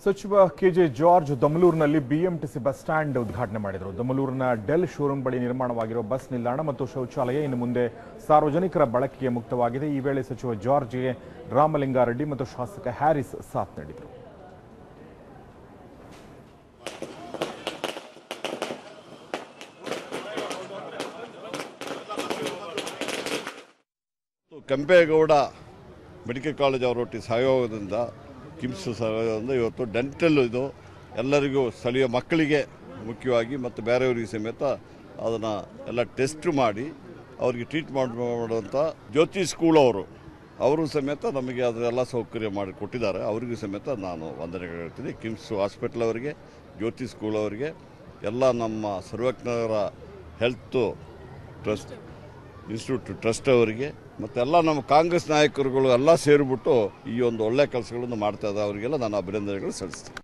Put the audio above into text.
ಸಚಿವ K J George ದಮಲೂರಿನಲ್ಲಿ BMTC bus stand ಉದ್ಘಾಟನೆ ಮಾಡಿದರು. ದಮಲೂರಿನ ಡೆಲ್ ಶೋರೂಮ್ ಬಳಿ ನಿರ್ಮಾಣವಾಗಿರುವ ಬಸ್ ನಿಲ್ದಾಣ ಮತ್ತು ಶೌಚಾಲಯ ಇನ್ನು ಮುಂದೆ ಸಾರ್ವಜನಿಕರ ಬಳಕೆಗೆ ಮುಕ್ತವಾಗಿದೆ. ಈ ವೇಳೆ ಸಚಿವ ಜಾರ್ಜ್ಗೆ ರಾಮಲಿಂಗಾರೆಡ್ಡಿ ಮತ್ತು ಶಾಸಕ ಹ್ಯಾರಿಸ್ ಸಾಥ್ ನೀಡಿದರು. ಕೆಂಪೇಗೌಡ ಮೆಡಿಕಲ್ ಕಾಲೇಜ್ ಅವರೊಟ್ಟಿಗೆ ಸಹಯೋಗದಿಂದ ಕಿಮ್ಸ್ ಸಹಯೋಗದಿಂದ ಇವತ್ತು ಡೆಂಟಲ್ ಇದು ಎಲ್ಲರಿಗೂ ಸ್ಥಳೀಯ ಮಕ್ಕಳಿಗೆ ಮುಖ್ಯವಾಗಿ ಮತ್ತು ಬೇರೆಯವರಿಗೆ ಸಮೇತ ಅದನ್ನು ಎಲ್ಲ ಟೆಸ್ಟ್ ಮಾಡಿ ಅವರಿಗೆ ಟ್ರೀಟ್ ಮಾಡುವಂಥ ಜ್ಯೋತಿ ಸ್ಕೂಲ್ ಅವರು ಸಮೇತ ನಮಗೆ ಅದನ್ನೆಲ್ಲ ಸೌಕರ್ಯ ಮಾಡಿ ಕೊಟ್ಟಿದ್ದಾರೆ. ಅವರಿಗೂ ಸಮೇತ ನಾನು ವಂದನೆಗಳು ಹೇಳ್ತೀನಿ. ಕಿಮ್ಸ್ ಹಾಸ್ಪಿಟಲ್ ಅವರಿಗೆ, ಜ್ಯೋತಿ ಸ್ಕೂಲ್ ಅವರಿಗೆ, ಎಲ್ಲ ನಮ್ಮ ಸರ್ವಜ್ಞರ ಹೆಲ್ತ್ ಟ್ರಸ್ಟ್ ಇನ್ಸ್ಟಿಟ್ಯೂಟ್ ಟ್ರಸ್ಟ್ ಅವರಿಗೆ ಮತ್ತೆಲ್ಲ ನಮ್ಮ ಕಾಂಗ್ರೆಸ್ ನಾಯಕರುಗಳು ಎಲ್ಲ ಸೇರಿಬಿಟ್ಟು ಈ ಒಂದು ಒಳ್ಳೆ ಕೆಲಸಗಳನ್ನು ಮಾಡ್ತಾ ಇದ್ದಾರೆ. ಅವರಿಗೆಲ್ಲ ನಾನು ಅಭಿನಂದನೆಗಳು ಸಲ್ಲಿಸ್ತೀನಿ.